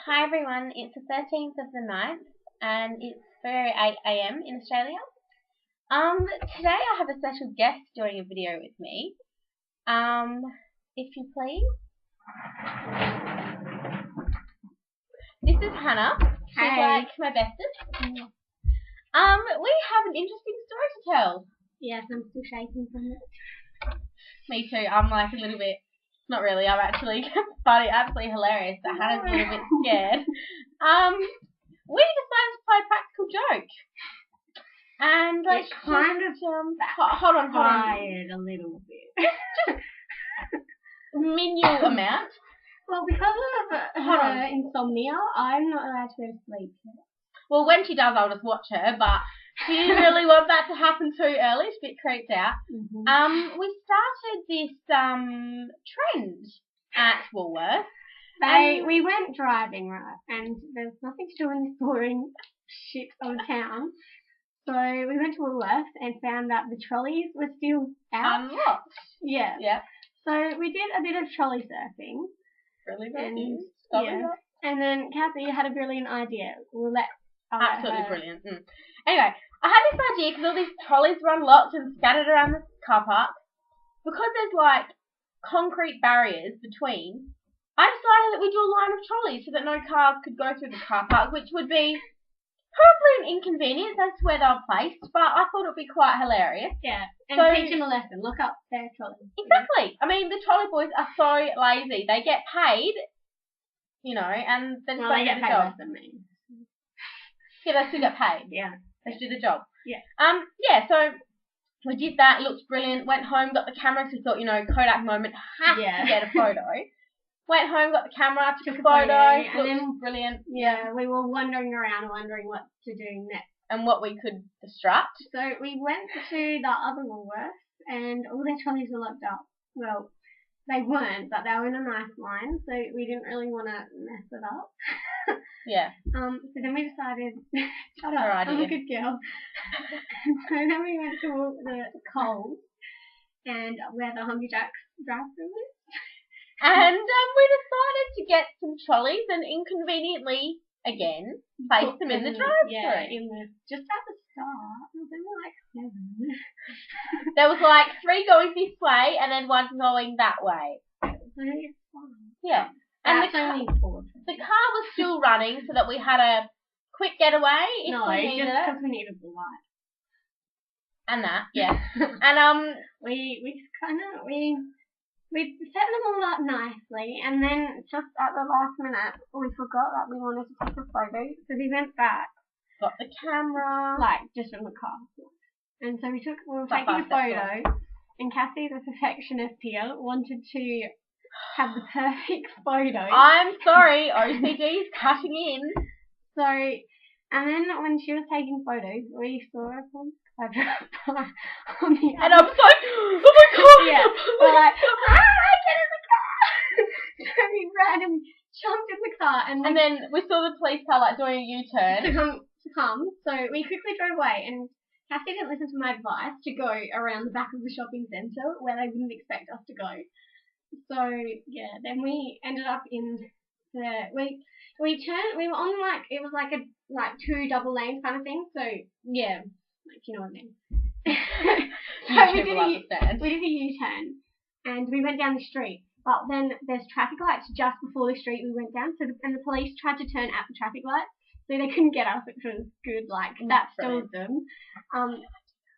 Hi everyone, it's the 13th of the 9th and it's 8 AM in Australia. Today I have a special guest doing a video with me. If you please. This is Hannah. She's like my bestest. We have an interesting story to tell. Yes, I'm still shaking from it. Me too. I'm like a little bit. Not really, I'm actually funny, absolutely hilarious, but Hannah's a little bit scared. We decided to play a practical joke. And it's kind of hold on. Tired a little bit. Just minimal amount. Well, because of her insomnia, I'm not allowed to go to sleep. Well, when she does, I'll just watch her, but she didn't really want that to happen too early. She's a bit creeped out. Mm-hmm. We started this trend at Woolworths. We went driving, right, and there's nothing to do in this boring shit of town. So we went to Woolworths and found that the trolleys were still out. Unlocked. Yeah. Yeah. So we did a bit of trolley surfing. Really good. And then Cassie had a brilliant idea. Absolutely brilliant. Anyway, I had this idea because all these trolleys were unlocked and scattered around the car park. Because there's like concrete barriers between, I decided that we'd do a line of trolleys so that no cars could go through the car park, which would be probably an inconvenience as to where they were placed, but I thought it would be quite hilarious. Yeah, and teach them a lesson. Look up their trolleys. Exactly. I mean, the trolley boys are so lazy. They get paid, and then they get paid less than me. Yeah, they still get paid. Yeah. They do the job. Yeah. So we did that. It looked brilliant. Went home, got the camera, because we thought, Kodak moment, have to get a photo. Went home, got the camera, took a photo, and then brilliant. Yeah, we were wandering around, wondering what to do next. And what we could distract. So we went to the other Woolworths, and all their trolleys were locked up. Well, they weren't, but they were in a nice line, so we didn't really want to mess it up. Yeah. So then we decided, shut up, I'm a good girl. So then we went to the Coles, and where the Hungry Jack's drive-thru is. And we decided to get some trolleys and inconveniently, again, place them in the drive-thru. Yeah, just at the start. There were like 7. There was like 3 going this way and then 1 going that way. Very fun. Yeah. And the car was still running so that we had a quick getaway if we needed it. Just because we needed the light. And that, yeah. And we set them all up nicely, and then just at the last minute, we forgot that we wanted to take a photo, so we went back. Got the camera. Just in the car. And so we were taking a photo, and Cassie, the perfectionist here, wanted to have the perfect photo. I'm sorry, OCD is cutting in. So, and then when she was taking photos, we saw a police car on the and I'm like, oh my god! Yeah, we're like, get in the car! So we ran and jumped in the car, and then we saw the police car doing a U-turn to come. So we quickly drove away, and Cassie didn't listen to my advice to go around the back of the shopping centre where they wouldn't expect us to go. So yeah, then we ended up in we were on it was like a 2 double lanes kind of thing. So yeah, you know what I mean. So we did a U-turn and we went down the street. But then there's traffic lights just before the street we went down. And the police tried to turn at the traffic lights, so they couldn't get us, which was good. That stalled them.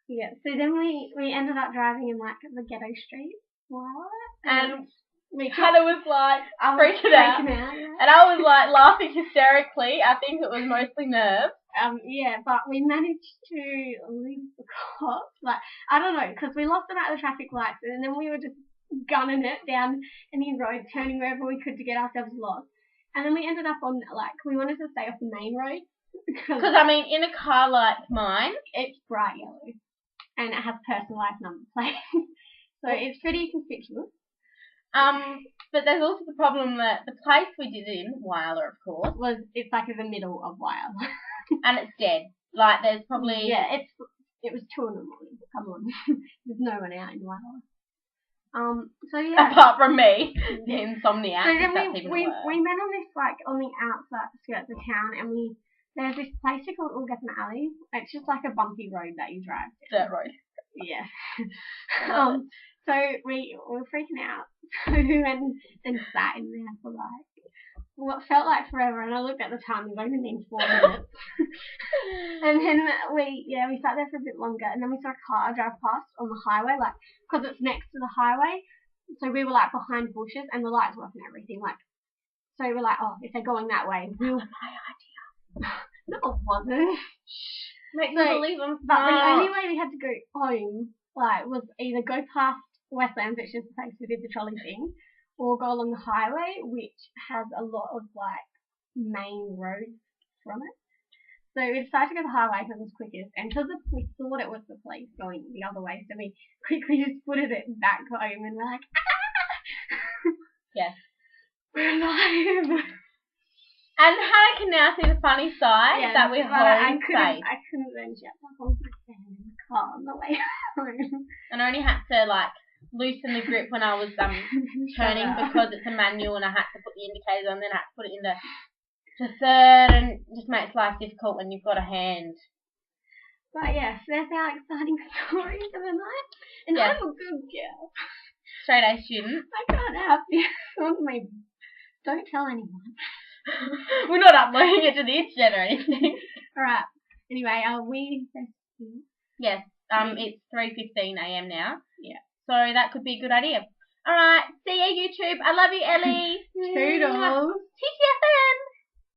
Yeah. So then we ended up driving in the ghetto street. Wow. And Hannah was freaking out. Yeah. And I was laughing hysterically. I think it was mostly nerves. Yeah, but we managed to leave the cops. I don't know, because we lost them at the traffic lights, and then we were just gunning it down any road, turning wherever we could to get ourselves lost. And then we ended up on, we wanted to stay off the main road. Because, in a car like mine, it's bright yellow. And it has personalised number plates. So it's pretty conspicuous. But there's also the problem that the place we did it in, Wyler, of course, it's in the middle of Wyler. And it's dead. There's probably... Yeah, it was 2 in the morning. Come on. There's no one out in Wyler. So yeah. Apart from me, the insomniac. So then that's even we worse. met on this like on the outskirts of town, and there's this place called Ulgethan Alley. It's just like a bumpy road that you drive down. Dirt road. Yeah. So we were freaking out. So we went and sat in there for like what felt like forever, and I looked at the time, we've only been 4 minutes. And then we sat there for a bit longer, and then we saw a car drive past on the highway, like, because it's next to the highway, so we were like behind bushes, and the lights were off and everything, like, so we were like, oh, if they're going that way, we'll... my idea. No, it wasn't. Make me believe them. But the only way we had to go home, like, was either go past Westlands, which is the place we did the trolley thing, or go along the highway, which has a lot of, like, main roads from it. So we decided to go the highway because it was quickest, and because we thought it was the police going the other way, so we quickly just footed it back home, and we're like, ah! Yes. We're alive! And Hannah can now see the funny side that we're home safe. I couldn't then shut up on my stand in the car on the way home. And I only had to, like, loosen the grip when I was turning because it's a manual, and I had to put the indicator on, then I had to put it in the third, and it just makes life difficult when you've got a hand. But yes, there's our exciting stories of the night. And yes. I'm a good girl. Straight A student. I can't have this on my... Don't tell anyone. We're not uploading it to the internet or anything. Alright. Anyway, we... Yes. It's 3:15 a.m. now. Yeah. So that could be a good idea. Alright. See ya, YouTube. I love you, Ellie. Toodles. TTFN.